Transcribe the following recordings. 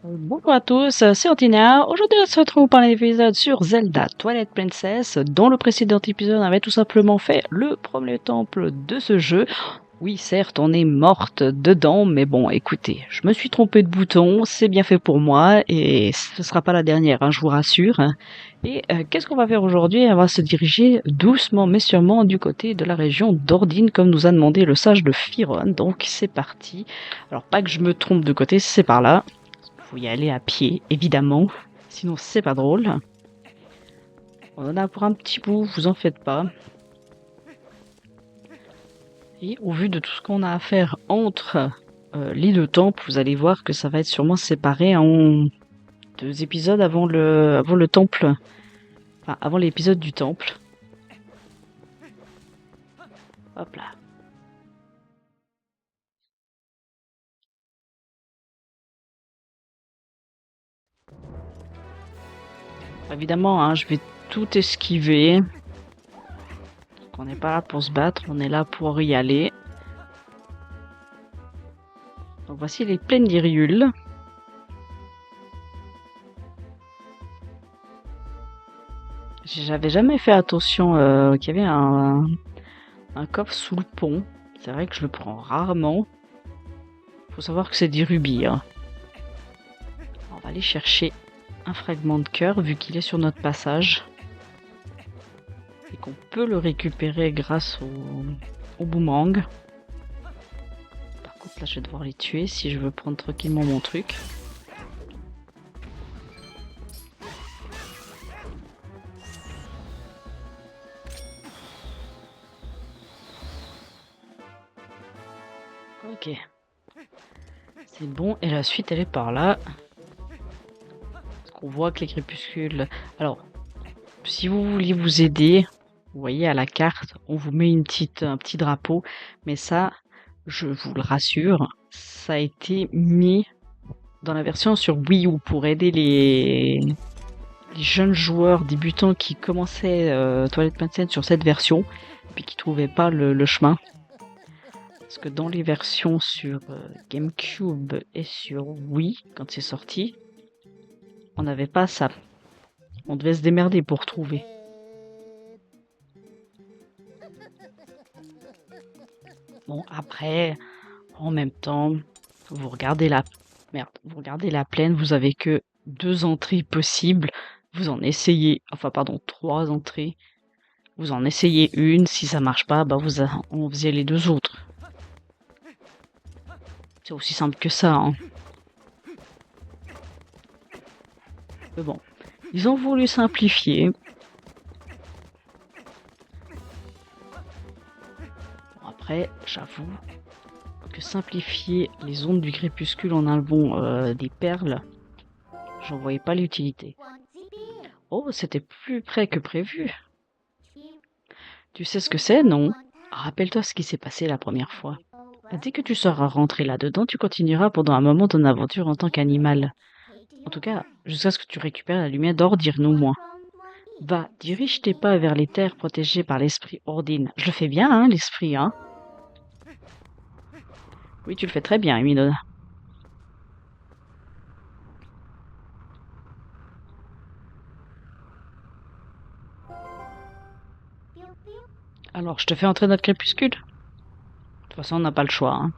Bonjour à tous, c'est Antina. Aujourd'hui, on se retrouve pour un épisode sur Zelda Twilight Princess. Dans le précédent épisode, on avait tout simplement fait le premier temple de ce jeu. Oui, certes, on est morte dedans, mais bon, écoutez, je me suis trompée de bouton, c'est bien fait pour moi, et ce sera pas la dernière, hein, je vous rassure. Et qu'est-ce qu'on va faire aujourd'hui? On va se diriger doucement mais sûrement du côté de la région d'Ordine, comme nous a demandé le sage de Firon. Donc c'est parti. Alors pas que je me trompe de côté, c'est par là. Faut y aller à pied, évidemment. Sinon, c'est pas drôle. On en a pour un petit bout, vous en faites pas. Et au vu de tout ce qu'on a à faire entre les deux temples, vous allez voir que ça va être sûrement séparé en deux épisodes avant le temple. Enfin, avant l'épisode du temple. Hop là. Évidemment, hein, je vais tout esquiver. On n'est pas là pour se battre, on est là pour y aller. Donc voici les plaines d'Hyrule. J'avais jamais fait attention qu'il y avait un coffre sous le pont. C'est vrai que je le prends rarement. Faut savoir que c'est des rubis, hein. On va aller chercher un fragment de cœur vu qu'il est sur notre passage. Et qu'on peut le récupérer grâce au boomerang. Par contre là je vais devoir les tuer si je veux prendre tranquillement mon truc. Ok. C'est bon, et la suite elle est par là. Parce qu'on voit que les crépuscules... Alors, si vous voulez vous aider, vous voyez à la carte, on vous met un petit drapeau. Mais ça, je vous le rassure, ça a été mis dans la version sur Wii U pour aider les jeunes joueurs débutants qui commençaient Twilight Princess sur cette version et puis qui trouvaient pas le chemin. Parce que dans les versions sur GameCube et sur Wii, quand c'est sorti, on n'avait pas ça. On devait se démerder pour trouver. Bon, après, en même temps, vous regardez vous regardez la plaine, vous avez que 2 entrées possibles. Vous en essayez, enfin pardon, 3 entrées. Vous en essayez une, si ça marche pas, bah on faisait les 2 autres. C'est aussi simple que ça, hein. Mais bon, ils ont voulu simplifier. Bon, après, j'avoue que simplifier les ondes du crépuscule en enlevant des perles, j'en voyais pas l'utilité. Oh, c'était plus près que prévu. Tu sais ce que c'est, non? Rappelle-toi ce qui s'est passé la première fois. Dès que tu seras rentré là-dedans, tu continueras pendant un moment ton aventure en tant qu'animal. En tout cas, jusqu'à ce que tu récupères la lumière d'Ordir, non moins. Va, dirige tes pas vers les terres protégées par l'esprit Ordine. Je le fais bien, hein, l'esprit, hein? Oui, tu le fais très bien, Emilona. Alors, je te fais entrer notre crépuscule? De toute façon, on n'a pas le choix, hein.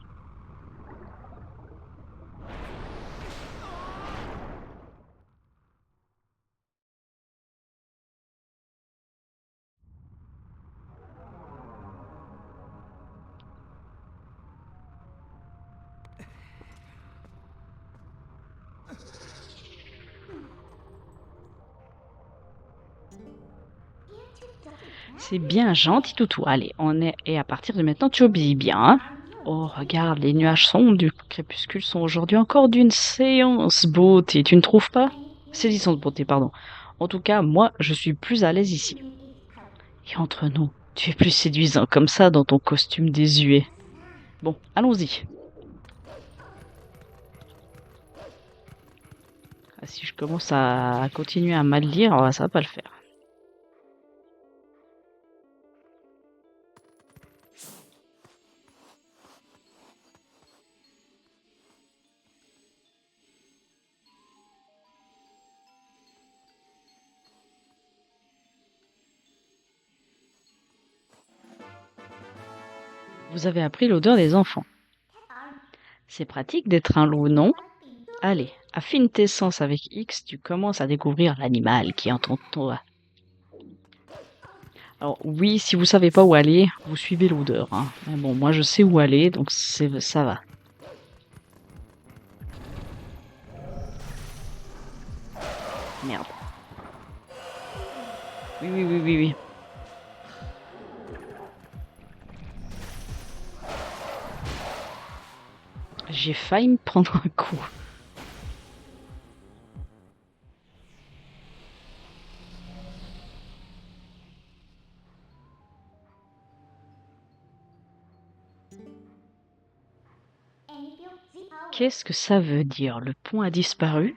C'est bien gentil, toutou. Allez, on est... Et à partir de maintenant, tu obéis bien, hein? Oh, regarde, les nuages sombres du crépuscule sont aujourd'hui encore d'une séance beauté, tu ne trouves pas? Saisissante beauté, pardon. En tout cas, moi, je suis plus à l'aise ici. Et entre nous, tu es plus séduisant comme ça dans ton costume désuet. Bon, allons-y. Ah, si je commence à continuer à mal lire, ça va pas le faire. Vous avez appris l'odeur des enfants. C'est pratique d'être un loup, non? Allez, affine tes sens avec X, tu commences à découvrir l'animal qui entend toi. Alors oui, si vous savez pas où aller, vous suivez l'odeur, hein. Mais bon, moi je sais où aller, donc ça va. Merde. Oui, oui, oui, oui, oui. J'ai failli me prendre un coup. Qu'est-ce que ça veut dire? Le pont a disparu?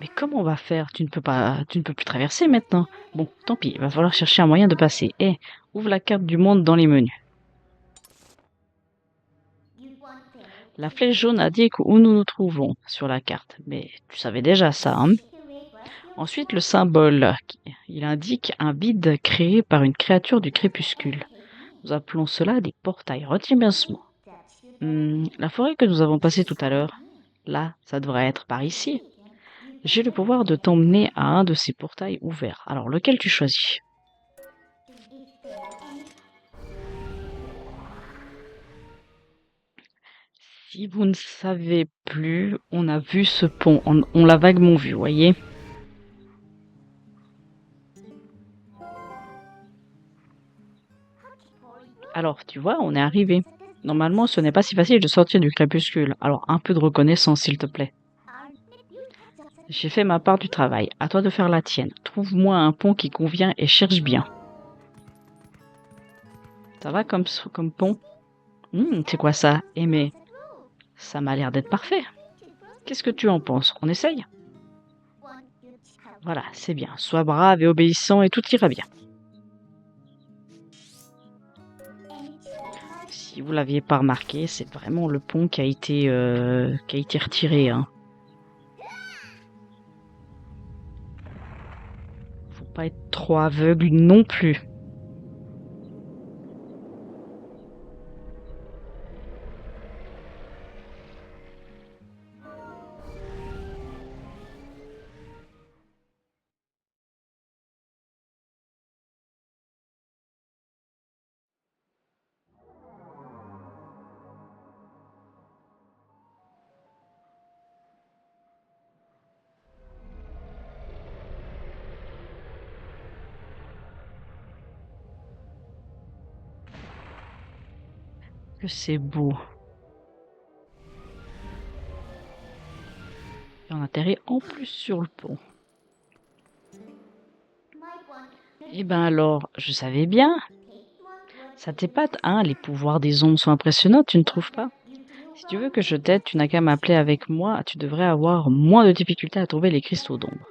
Mais comment on va faire? Tu ne peux plus traverser maintenant. Bon, tant pis, il va falloir chercher un moyen de passer. Eh, ouvre la carte du monde dans les menus. La flèche jaune indique où nous nous trouvons sur la carte. Mais tu savais déjà ça, hein? Ensuite, le symbole. Il indique un vide créé par une créature du crépuscule. Nous appelons cela des portails. Retiens bien ce mot. La forêt que nous avons passée tout à l'heure. Là, ça devrait être par ici. J'ai le pouvoir de t'emmener à un de ces portails ouverts. Alors, lequel tu choisis? Si vous ne savez plus, on a vu ce pont. On l'a vaguement vu, voyez? Alors, tu vois, on est arrivé. Normalement, ce n'est pas si facile de sortir du crépuscule. Alors, un peu de reconnaissance, s'il te plaît. J'ai fait ma part du travail. À toi de faire la tienne. Trouve-moi un pont qui convient et cherche bien. Ça va comme pont? C'est quoi ça? Eh mais, ça m'a l'air d'être parfait. Qu'est-ce que tu en penses? On essaye? Voilà, c'est bien. Sois brave et obéissant et tout ira bien. Si vous l'aviez pas remarqué, c'est vraiment le pont qui a été retiré, hein. Faut pas être trop aveugle non plus. Que c'est beau. Et on atterrit en plus sur le pont. Eh ben alors, je savais bien. Ça t'épate, hein, les pouvoirs des ombres sont impressionnants, tu ne trouves pas? Si tu veux que je t'aide, tu n'as qu'à m'appeler avec moi, tu devrais avoir moins de difficultés à trouver les cristaux d'ombre.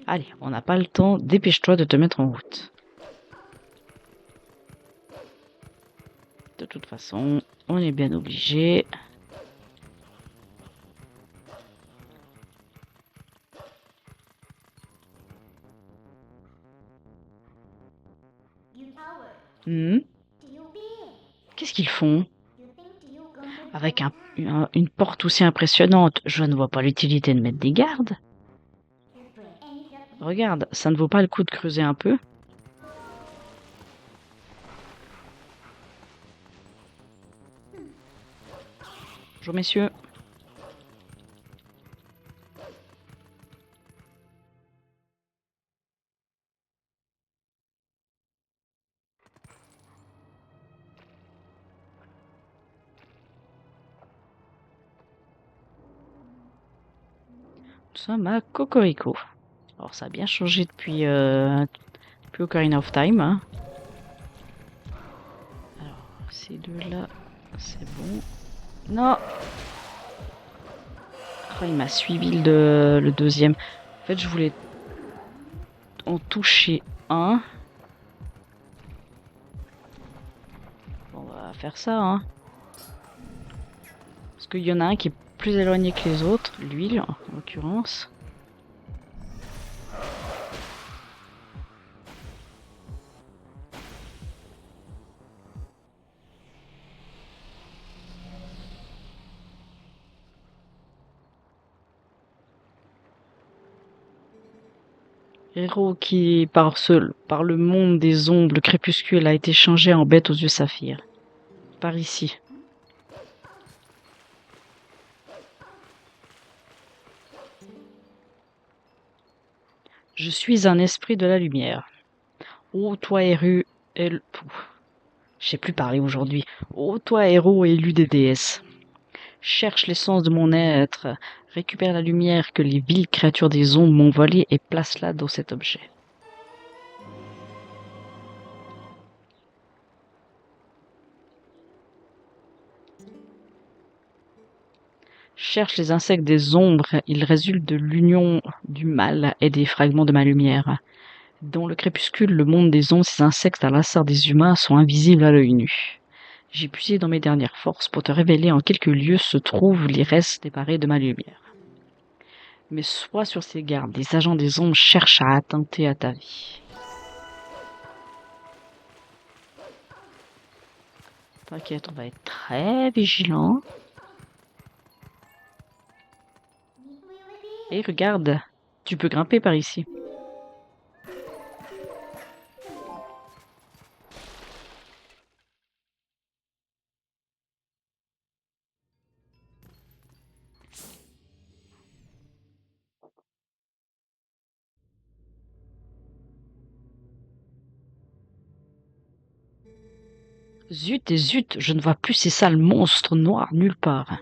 Allez, on n'a pas le temps, dépêche-toi de te mettre en route. De toute façon, on est bien obligé. Qu'est-ce qu'ils font? Avec une porte aussi impressionnante, je ne vois pas l'utilité de mettre des gardes. Regarde, ça ne vaut pas le coup de creuser un peu? Bonjour messieurs. Nous sommes à Cocorico. Alors ça a bien changé depuis Ocarina of Time, hein. Alors, ces deux-là, c'est bon. Non! Oh, il m'a suivi le deuxième. En fait, je voulais en toucher un. Bon, on va faire ça, hein. Parce qu'il y en a un qui est plus éloigné que les autres, lui, en l'occurrence. Héros qui, par le monde des ombres, le crépuscule a été changé en bête aux yeux saphirs. Par ici. Je suis un esprit de la lumière. Ô toi, je sais plus parler aujourd'hui. Ô toi, héros élu des déesses. Cherche l'essence de mon être, récupère la lumière que les viles créatures des ombres m'ont volée et place-la dans cet objet. Cherche les insectes des ombres, ils résultent de l'union du mal et des fragments de ma lumière. Dans le crépuscule, le monde des ombres, ces insectes, à l'instar des humains, sont invisibles à l'œil nu. J'ai puisé dans mes dernières forces pour te révéler en quelques lieux se trouvent les restes déparés de ma lumière. Mais sois sur ses gardes, les agents des ombres cherchent à attenter à ta vie. T'inquiète, on va être très vigilant. Et regarde, tu peux grimper par ici. Zut et zut, je ne vois plus ces sales monstres noirs nulle part.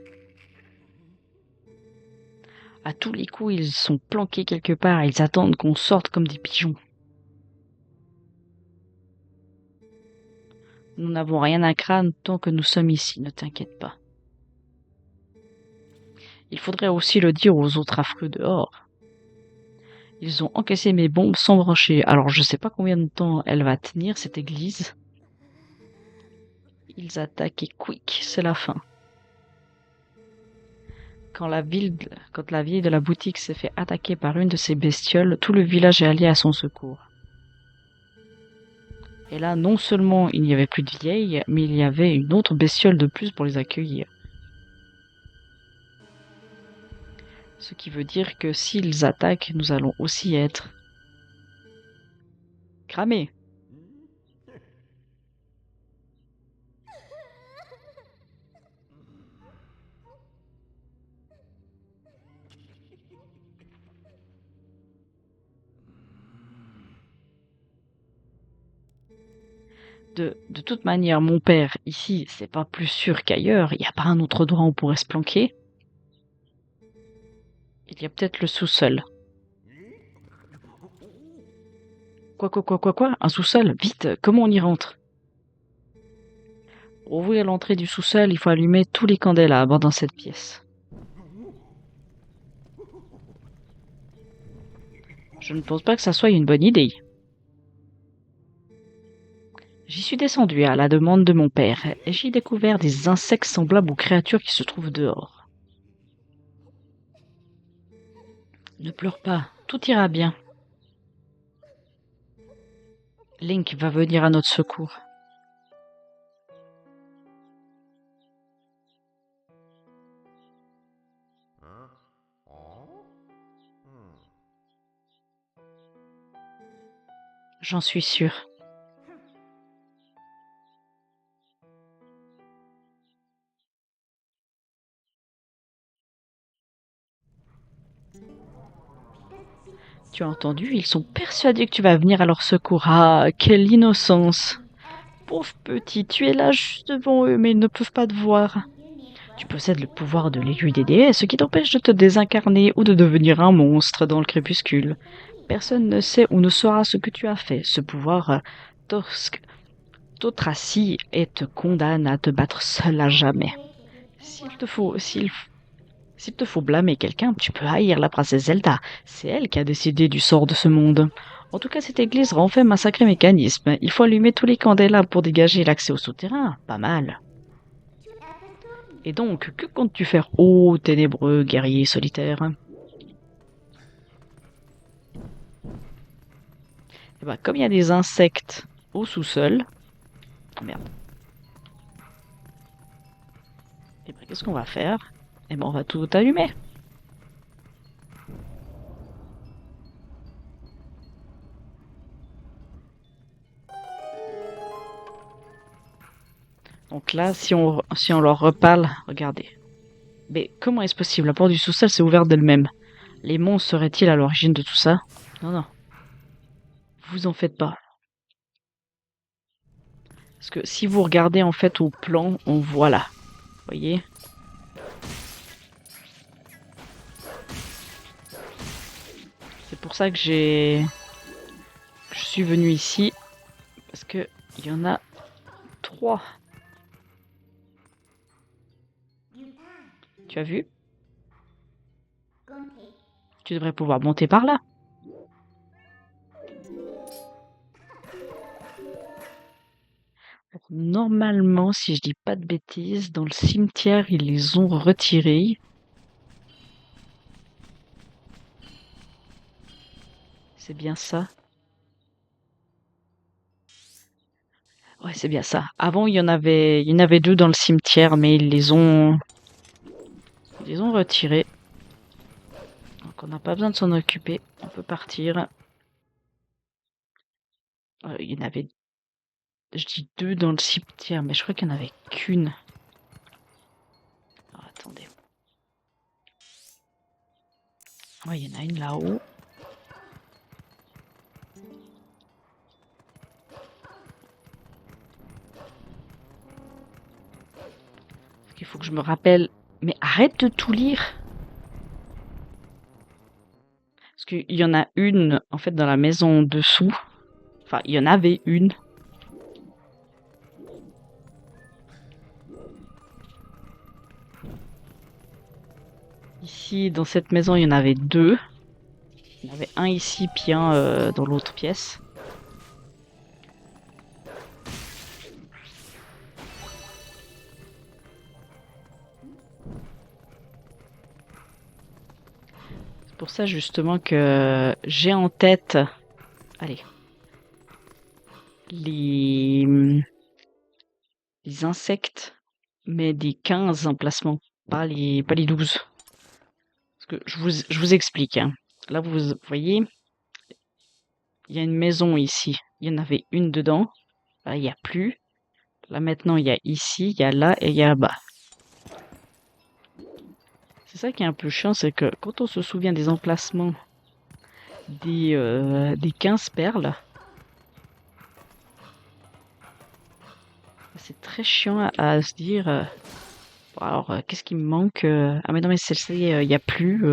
À tous les coups, ils sont planqués quelque part, ils attendent qu'on sorte comme des pigeons. Nous n'avons rien à craindre tant que nous sommes ici, ne t'inquiète pas. Il faudrait aussi le dire aux autres affreux dehors. Ils ont encaissé mes bombes sans brancher, alors je sais pas combien de temps elle va tenir, cette église. Ils attaquent et quick, c'est la fin. Quand la vieille de la boutique s'est fait attaquer par une de ces bestioles, tout le village est allé à son secours. Et là, non seulement il n'y avait plus de vieilles, mais il y avait une autre bestiole de plus pour les accueillir. Ce qui veut dire que s'ils attaquent, nous allons aussi être cramés. De toute manière, mon père, ici, c'est pas plus sûr qu'ailleurs, il n'y a pas un autre endroit où on pourrait se planquer. Il y a peut-être le sous-sol. Quoi? Un sous-sol? Vite, comment on y rentre? Pour ouvrir l'entrée du sous-sol, il faut allumer tous les candélabres dans cette pièce. Je ne pense pas que ça soit une bonne idée. J'y suis descendu à la demande de mon père, et j'y ai découvert des insectes semblables aux créatures qui se trouvent dehors. Ne pleure pas, tout ira bien. Link va venir à notre secours. J'en suis sûr. Tu as entendu? Ils sont persuadés que tu vas venir à leur secours. Ah, quelle innocence! Pauvre petit, tu es là juste devant eux, mais ils ne peuvent pas te voir. Tu possèdes le pouvoir de l'aiguille des déesses, ce qui t'empêche de te désincarner ou de devenir un monstre dans le crépuscule. Personne ne sait ou ne saura ce que tu as fait. Ce pouvoir t'ostracie et te condamne à te battre seul à jamais. S'il te faut blâmer quelqu'un, tu peux haïr la princesse Zelda. C'est elle qui a décidé du sort de ce monde. En tout cas, cette église renferme un sacré mécanisme. Il faut allumer tous les candélabres pour dégager l'accès au souterrain. Pas mal. Et donc, que comptes-tu faire, ô ténébreux guerrier solitaire? Eh ben, comme il y a des insectes au sous-sol... Oh, merde. Eh ben, qu'est-ce qu'on va faire? Eh ben, on va tout allumer. Donc là, si on leur reparle, regardez. Mais comment est-ce possible? La porte du sous-sol s'est ouverte d'elle-même. Les monstres seraient-ils à l'origine de tout ça? Non, non. Vous en faites pas. Parce que si vous regardez en fait au plan, on voit là. Vous voyez? C'est pour ça que je suis venu ici. Parce que il y en a 3. Tu as vu? Tu devrais pouvoir monter par là. Normalement, si je dis pas de bêtises, dans le cimetière, ils les ont retirés. C'est bien ça? Ouais, c'est bien ça. Avant, il y en avait 2 dans le cimetière, mais ils les ont retirés. Donc, on n'a pas besoin de s'en occuper. On peut partir. Il y en avait, je dis 2 dans le cimetière, mais je crois qu'il n'y en avait qu'une. Alors, attendez. Ouais, il y en a une là-haut. Il faut que je me rappelle. Mais arrête de tout lire. Parce qu'il y en a une, en fait, dans la maison dessous. Enfin, il y en avait une. Ici, dans cette maison, il y en avait 2. Il y en avait un ici, puis un dans l'autre pièce. C'est pour ça justement que j'ai en tête, allez, les, les insectes, mais des 15 emplacements, pas les 12. Parce que je vous explique, hein. Là, vous voyez, il y a une maison ici. Il y en avait une dedans. Là, il n'y a plus. Là, maintenant, il y a ici, il y a là et il y a là-bas. C'est ça qui est un peu chiant, c'est que quand on se souvient des emplacements des 15 perles, c'est très chiant à se dire. Bon, alors, qu'est-ce qui me manque? Ah, mais non, mais celle-ci, il n'y a plus.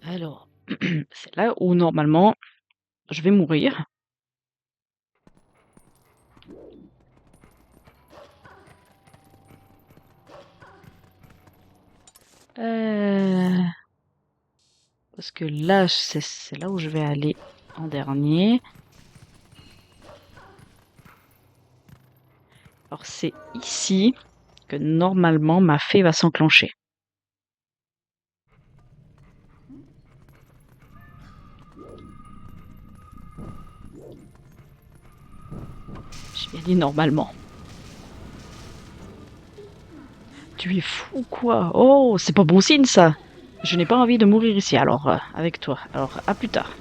Alors, c'est là où normalement je vais mourir. Euh, Parce que là, c'est là où je vais aller en dernier. Alors, c'est ici que normalement ma fée va s'enclencher. J'ai bien dit normalement. Tu es fou, quoi? Oh, c'est pas bon signe, ça. Je n'ai pas envie de mourir ici, alors, avec toi. Alors, à plus tard.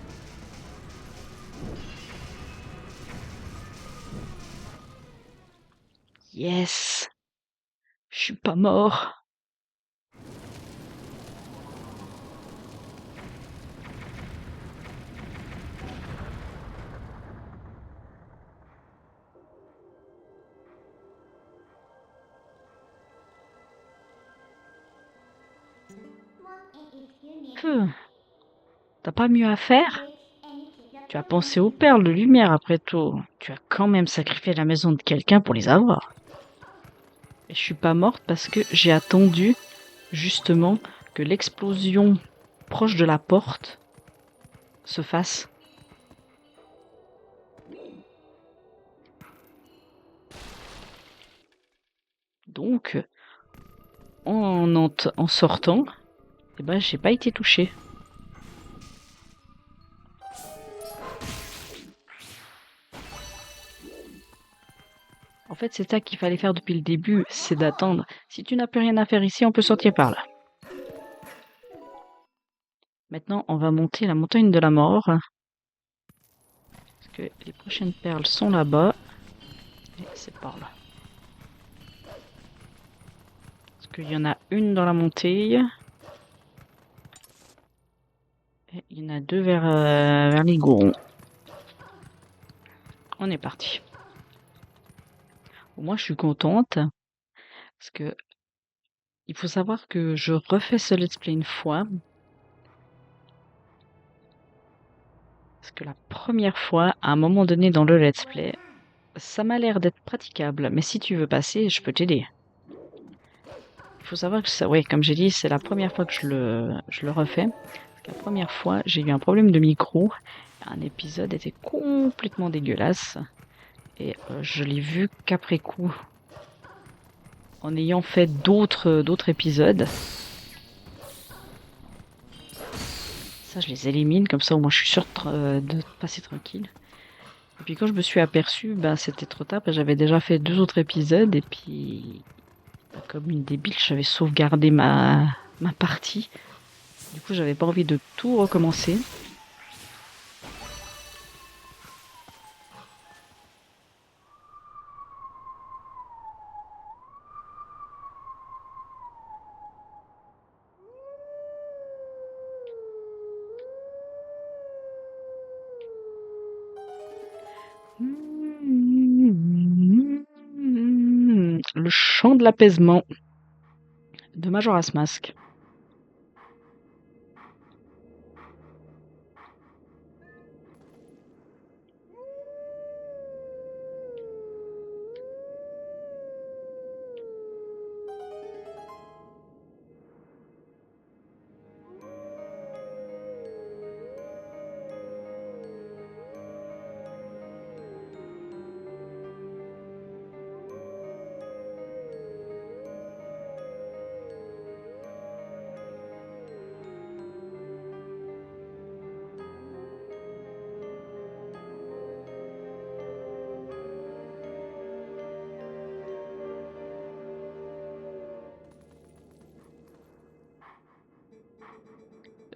Yes! Je suis pas mort. Peu. T'as pas mieux à faire? Tu as pensé aux perles de lumière après tout. Tu as quand même sacrifié la maison de quelqu'un pour les avoir. Et je suis pas morte parce que j'ai attendu justement que l'explosion proche de la porte se fasse. Donc, en sortant, eh ben, j'ai pas été touchée. En fait, c'est ça qu'il fallait faire depuis le début, c'est d'attendre. Si tu n'as plus rien à faire ici, on peut sortir par là. Maintenant, on va monter la montagne de la mort. Parce que les prochaines perles sont là-bas. Et c'est par là. Parce qu'il y en a une dans la montée. Et il y en a deux vers les Gorons. On est parti. Moi, je suis contente. Parce que il faut savoir que je refais ce let's play une fois. Parce que la première fois, à un moment donné dans le let's play, ça m'a l'air d'être praticable. Mais si tu veux passer, je peux t'aider. Il faut savoir que ça, ouais, comme j'ai dit, c'est la première fois que je le refais. La première fois, j'ai eu un problème de micro. Un épisode était complètement dégueulasse. Et je l'ai vu qu'après coup. En ayant fait d'autres épisodes. Ça, je les élimine. Comme ça, au moins, je suis sûre de passer tranquille. Et puis quand je me suis aperçue, ben, c'était trop tard. J'avais déjà fait 2 autres épisodes. Et puis, comme une débile, j'avais sauvegardé ma partie. Du coup, j'avais pas envie de tout recommencer. Le chant de l'apaisement de Majora's Mask.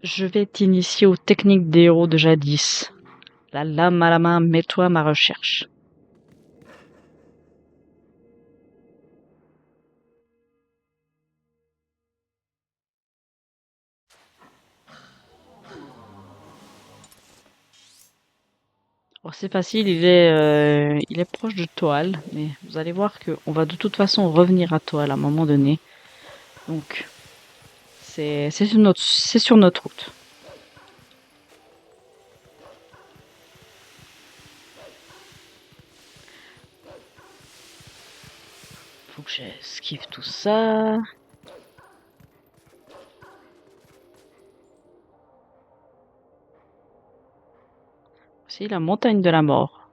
Je vais t'initier aux techniques des héros de jadis. La lame à la main, mets-toi à ma recherche. Oh, c'est facile, il est proche de Toile, mais vous allez voir qu'on va de toute façon revenir à Toile à un moment donné. Donc, c'est sur notre route. Faut que j'esquive tout ça. C'est la montagne de la mort.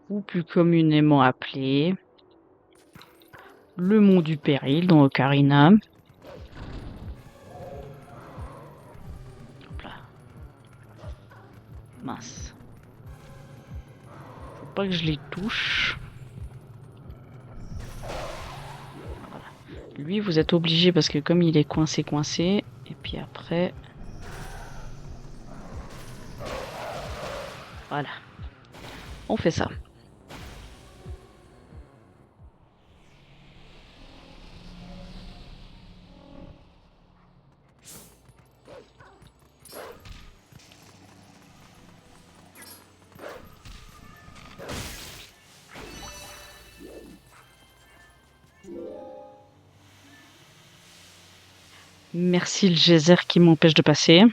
Ou plus communément appelée le mont du péril dans Ocarina. Hop là. Mince. Faut pas que je les touche. Voilà. Lui, vous êtes obligé parce que comme il est coincé. Et puis après... Voilà. On fait ça. Merci le geyser qui m'empêche de passer.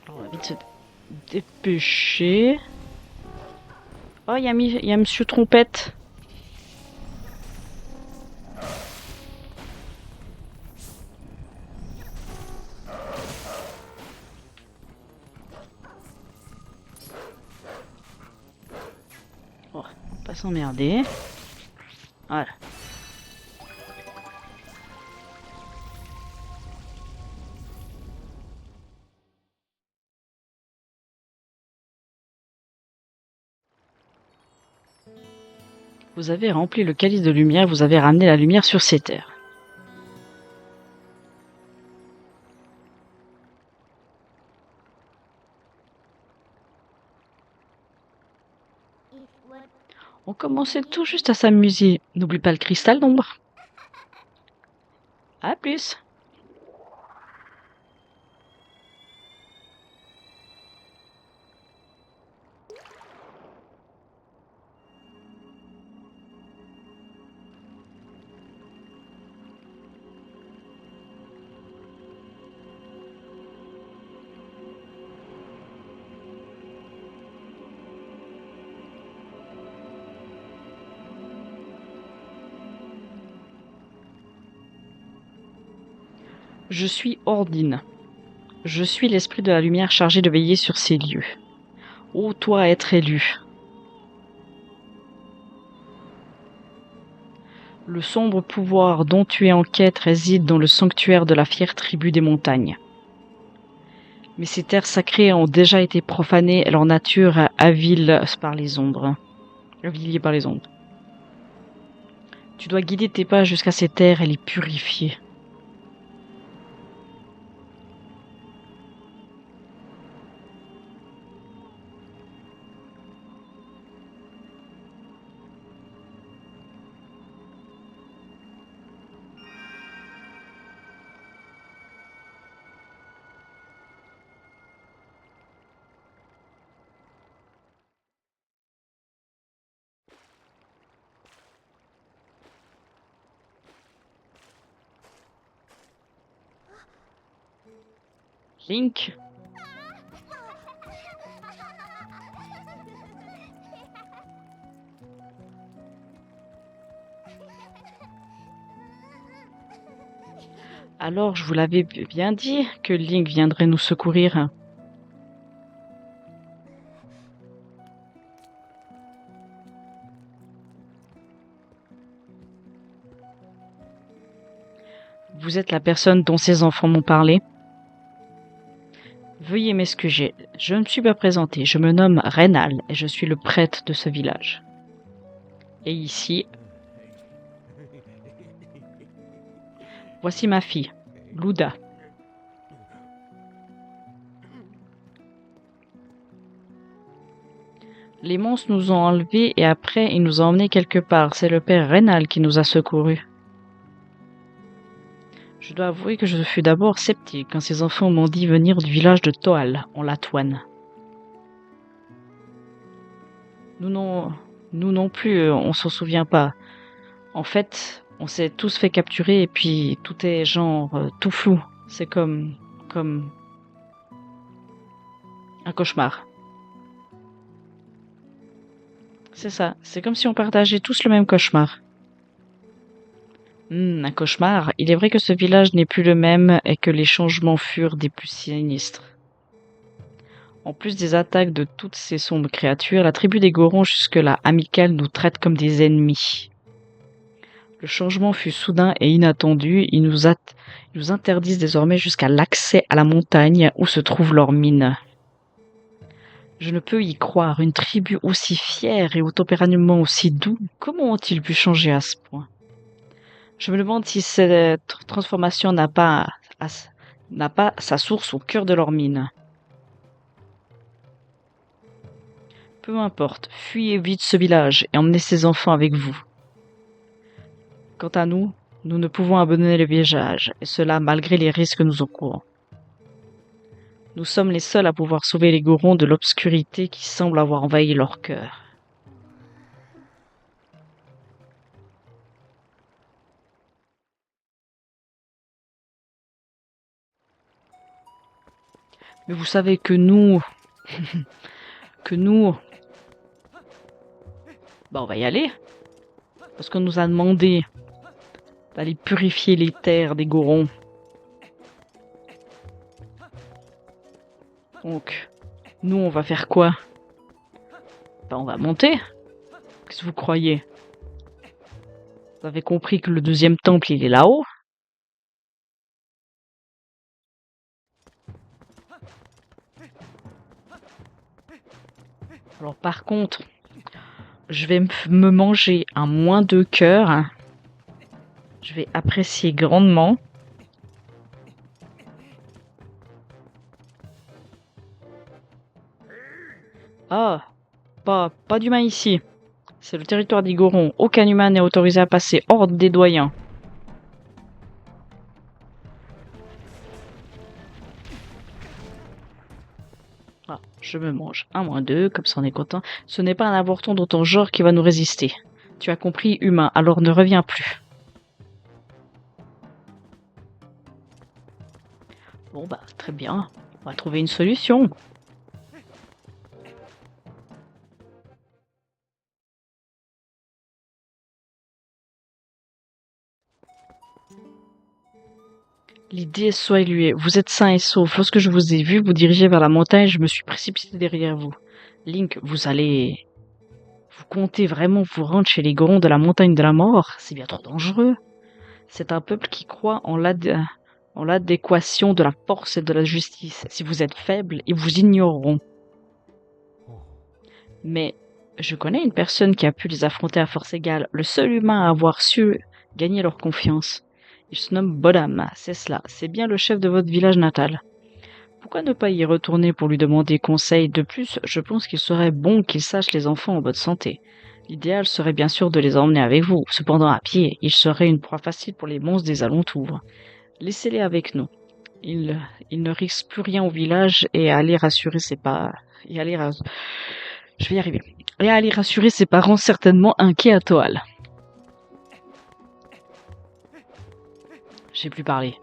Alors, on va vite se dépêcher. Oh, il y a Monsieur Trompette. Oh, on va pas s'emmerder. Voilà. Vous avez rempli le calice de lumière, vous avez ramené la lumière sur ces terres. On commençait tout juste à s'amuser. N'oublie pas le cristal d'ombre. À plus. Je suis Ordine. Je suis l'esprit de la lumière chargé de veiller sur ces lieux. Ô toi être élu. Le sombre pouvoir dont tu es en quête réside dans le sanctuaire de la fière tribu des montagnes. Mais ces terres sacrées ont déjà été profanées et leur nature aviliée par les ombres. Tu dois guider tes pas jusqu'à ces terres et les purifier. Link, alors je vous l'avais bien dit que Link viendrait nous secourir. Vous êtes la personne dont ces enfants m'ont parlé. Veuillez m'excuser, je ne me suis pas présenté. Je me nomme Rénal et je suis le prêtre de ce village. Et ici, voici ma fille, Luda. Les monstres nous ont enlevés et après ils nous ont emmenés quelque part. C'est le père Rénal qui nous a secourus. Je dois avouer que je fus d'abord sceptique quand ces enfants m'ont dit venir du village de Toal, en Latoine. Nous non plus, on s'en souvient pas. En fait, on s'est tous fait capturer et puis tout est genre tout flou. C'est comme un cauchemar. C'est ça, c'est comme si on partageait tous le même cauchemar. Un cauchemar. Il est vrai que ce village n'est plus le même et que les changements furent des plus sinistres. En plus des attaques de toutes ces sombres créatures, la tribu des Gorons, jusque-là amicale, nous traite comme des ennemis. Le changement fut soudain et inattendu. Ils nous interdisent désormais jusqu'à l'accès à la montagne où se trouvent leurs mines. Je ne peux y croire. Une tribu aussi fière et au tempérament aussi doux, comment ont-ils pu changer à ce point? Je me demande si cette transformation n'a pas sa source au cœur de leur mine. Peu importe, fuyez vite ce village et emmenez ces enfants avec vous. Quant à nous, nous ne pouvons abandonner le village, et cela malgré les risques que nous encourons. Nous sommes les seuls à pouvoir sauver les Gorons de l'obscurité qui semble avoir envahi leur cœur. Mais vous savez que nous... on va y aller. Parce qu'on nous a demandé d'aller purifier les terres des Gorons. Donc, nous, on va faire quoi? On va monter. Qu'est-ce que vous croyez? Vous avez compris que le deuxième temple, il est là-haut. Alors par contre, je vais me manger un moins 2 cœurs. Je vais apprécier grandement. Ah, pas d'humain ici. C'est le territoire d'Igoron. Aucun humain n'est autorisé à passer. Ordre des doyens. Ah, je me mange un moins 2, comme ça on est content. Ce n'est pas un avorton de ton genre qui va nous résister. Tu as compris, humain, alors ne reviens plus. Bon bah, très bien. On va trouver une solution. L'idée soit éluée. Vous êtes sain et sauf. Lorsque je vous ai vu vous diriger vers la montagne, je me suis précipité derrière vous. Link, vous allez... Vous comptez vraiment vous rendre chez les Gorons de la montagne de la mort? C'est bien trop dangereux. C'est un peuple qui croit en l'adéquation de la force et de la justice. Si vous êtes faible, ils vous ignoreront. Mais je connais une personne qui a pu les affronter à force égale, le seul humain à avoir su gagner leur confiance. Il se nomme Bodam, c'est cela, c'est bien le chef de votre village natal. Pourquoi ne pas y retourner pour lui demander conseil? De plus, je pense qu'il serait bon qu'il sache les enfants en bonne santé. L'idéal serait bien sûr de les emmener avec vous. Cependant, à pied, ils seraient une proie facile pour les monstres des alentours. Laissez-les avec nous. Il ne risque plus rien au village et aller rassurer ses parents. Je vais y arriver. Et aller rassurer ses parents certainement inquiets à Toal. J'ai plus parlé.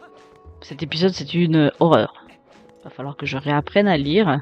Cet épisode, c'est une horreur. Va falloir que je réapprenne à lire.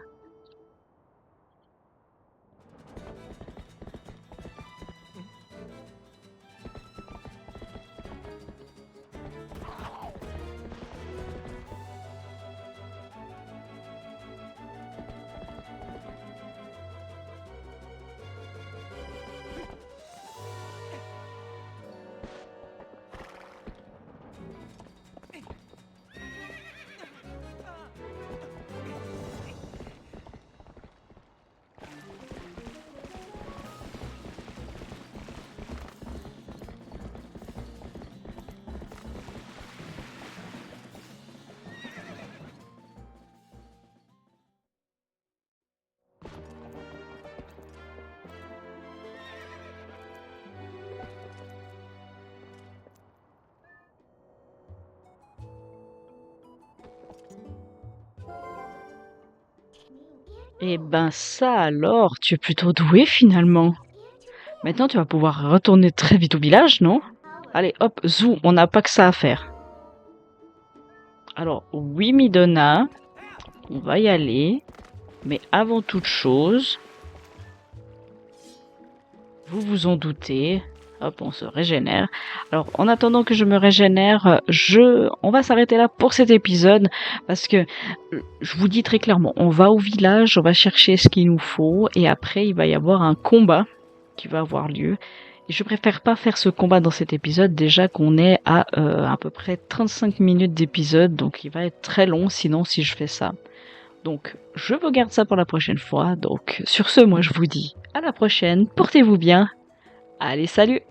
Eh ben ça alors, tu es plutôt doué finalement. Maintenant tu vas pouvoir retourner très vite au village, non? Allez hop, zou, on n'a pas que ça à faire. Alors oui Midona, on va y aller. Mais avant toute chose, vous vous en doutez, hop, on se régénère. Alors, en attendant que je me régénère, on va s'arrêter là pour cet épisode, parce que, je vous dis très clairement, on va au village, on va chercher ce qu'il nous faut, et après, il va y avoir un combat qui va avoir lieu. Et je préfère pas faire ce combat dans cet épisode, déjà qu'on est à peu près 35 minutes d'épisode, donc il va être très long, sinon, si je fais ça. Donc, je vous garde ça pour la prochaine fois. Donc, sur ce, moi, je vous dis à la prochaine. Portez-vous bien. Allez, salut!